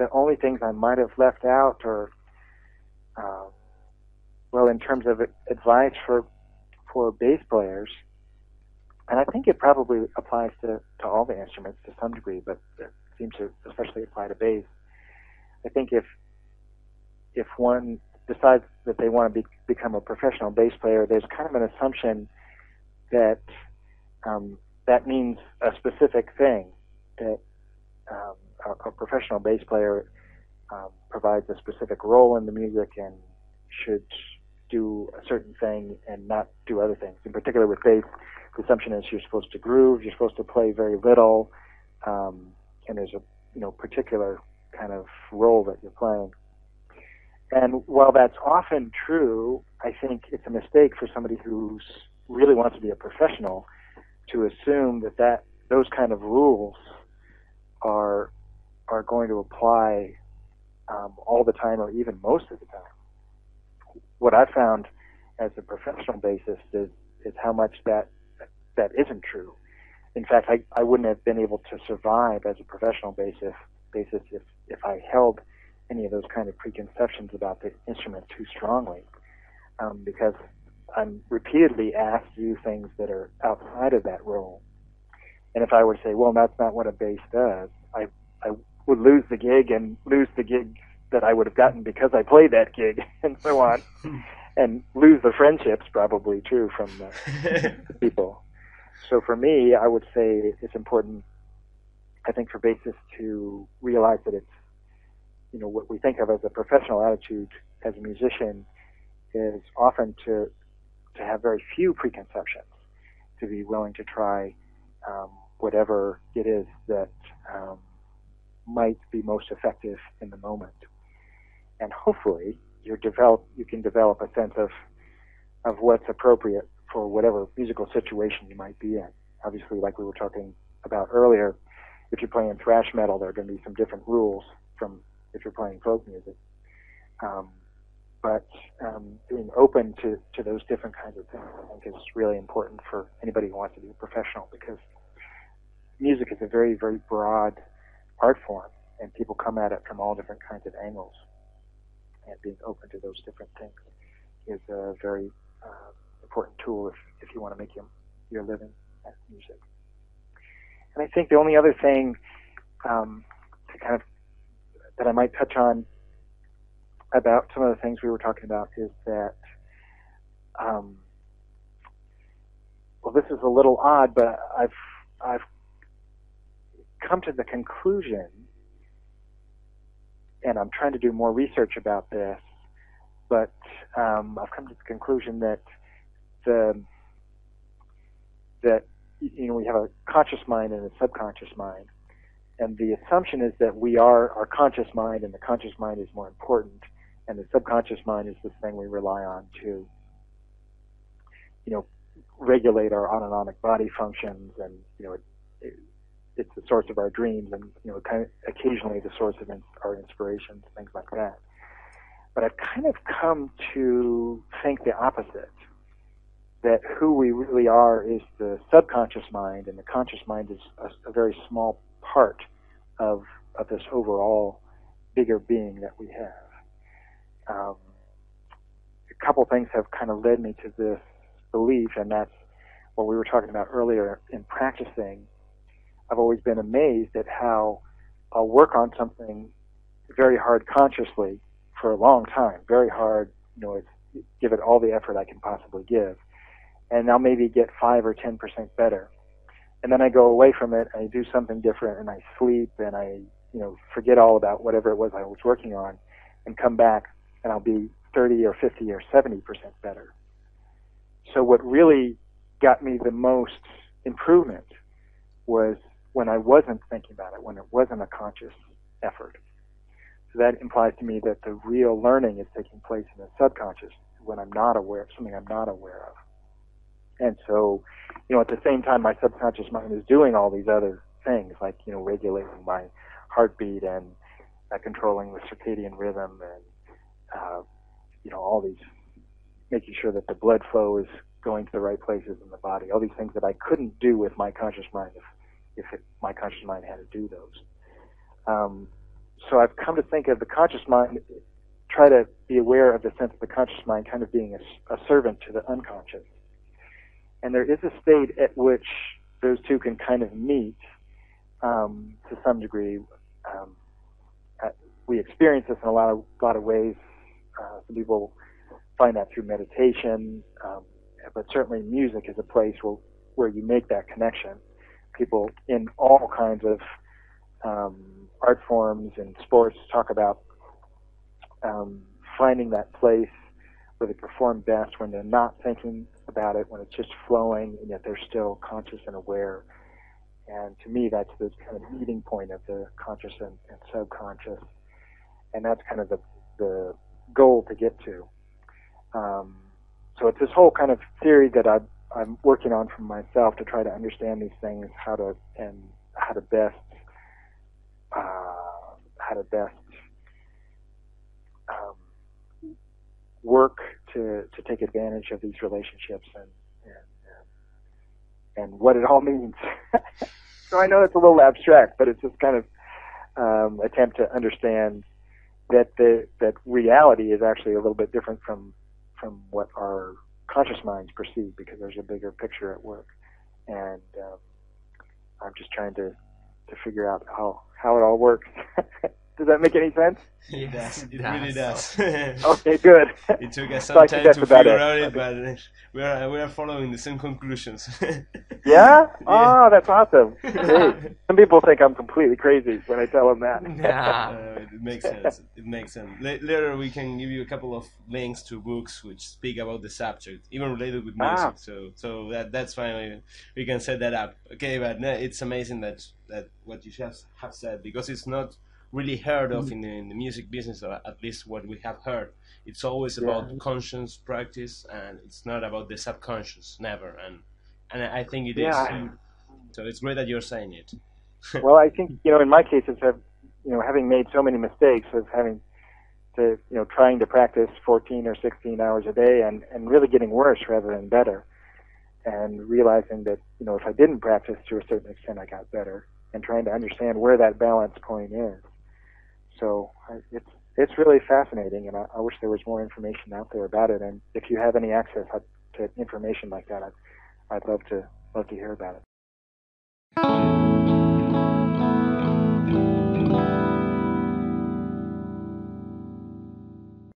the only things I might have left out are, well, in terms of advice for bass players, and I think it probably applies to all the instruments to some degree, but it seems to especially apply to bass. I think if one decides that they want to become a professional bass player, there's kind of an assumption that that means a specific thing, that a professional bass player provides a specific role in the music and should do a certain thing and not do other things. In particular with bass, the assumption is you're supposed to groove, you're supposed to play very little, and there's a particular kind of role that you're playing. And while that's often true, I think it's a mistake for somebody who really wants to be a professional to assume that those kind of rules are going to apply all the time or even most of the time. What I found as a professional bassist is how much that isn't true. In fact, I wouldn't have been able to survive as a professional bassist if I held any of those kind of preconceptions about the instrument too strongly, because I'm repeatedly asked to do things that are outside of that role. And if I were to say, well, that's not what a bass does, I would lose the gig and lose the gig that I would have gotten because I played that gig and so on, and lose the friendships probably too from the people. So for me, I would say it's important, I think, for bassists to realize that it's, what we think of as a professional attitude as a musician is often to have very few preconceptions, to be willing to try whatever it is that might be most effective in the moment. And hopefully you can develop a sense of what's appropriate for whatever musical situation you might be in. Obviously, like we were talking about earlier, if you're playing thrash metal, there are going to be some different rules from if you're playing folk music. But being open to those different kinds of things, I think, is really important for anybody who wants to be a professional, because music is a very, very broad art form, and people come at it from all different kinds of angles. And being open to those different things is a very important tool if you want to make your living at music. And I think the only other thing that I might touch on about some of the things we were talking about is that, well, this is a little odd, but I've come to the conclusion, and I'm trying to do more research about this, but I've come to the conclusion that we have a conscious mind and a subconscious mind, and the assumption is that we are our conscious mind, and the conscious mind is more important, and the subconscious mind is this thing we rely on to, regulate our autonomic body functions, and it's the source of our dreams, and kind of occasionally the source of our inspirations, things like that. But I've kind of come to think the opposite, that who we really are is the subconscious mind, and the conscious mind is a very small part of this overall bigger being that we have. A couple things have kind of led me to this belief, and that's what we were talking about earlier in practicing. I've always been amazed at how I'll work on something very hard consciously for a long time, very hard, give it all the effort I can possibly give, and I'll maybe get 5 or 10% better. And then I go away from it, and I do something different, and I sleep, and I, forget all about whatever it was I was working on, and come back, and I'll be 30 or 50 or 70% better. So what really got me the most improvement was when I wasn't thinking about it, when it wasn't a conscious effort. So that implies to me that the real learning is taking place in the subconscious when I'm not aware of something I'm not aware of. And so, at the same time, my subconscious mind is doing all these other things, like, regulating my heartbeat and controlling the circadian rhythm and, all these, making sure that the blood flow is going to the right places in the body, all these things that I couldn't do with my conscious mind if my conscious mind had to do those. so I've come to think of the conscious mind, try to be aware of the sense of the conscious mind kind of being a servant to the unconscious. And there is a state at which those two can kind of meet to some degree. We experience this in a lot of ways. Some people find that through meditation, but certainly music is a place where you make that connection. People in all kinds of art forms and sports talk about finding that place where they perform best when they're not thinking about it, when it's just flowing, and yet they're still conscious and aware. And to me, that's the kind of meeting point of the conscious and subconscious. And that's kind of the goal to get to. So it's this whole kind of theory that I'm working on for myself to try to understand these things, how to best work to take advantage of these relationships and what it all means. So I know it's a little abstract, but it's this kind of attempt to understand that reality is actually a little bit different from what our conscious minds perceive, because there's a bigger picture at work. And I'm just trying to figure out how it all works. Does that make any sense? It does. It really does. Okay, good. It took us some time to figure out it, but we are following the same conclusions. Yeah? Oh, that's awesome. Great. Some people think I'm completely crazy when I tell them that. It makes sense. It makes sense. Later we can give you a couple of links to books which speak about the subject, even related with music. So that's fine. We can set that up. Okay, but no, it's amazing that what you just have said, because it's not really heard of in the music business, or at least what we have heard. It's always about conscious practice, and it's not about the subconscious, never. And I think it is. So it's great that you're saying it. Well, I think, in my case, it's having made so many mistakes of having to, trying to practice 14 or 16 hours a day and really getting worse rather than better, and realizing that, if I didn't practice to a certain extent, I got better, and trying to understand where that balance point is. So it's really fascinating, and I wish there was more information out there about it. And if you have any access to information like that, I'd love to hear about it.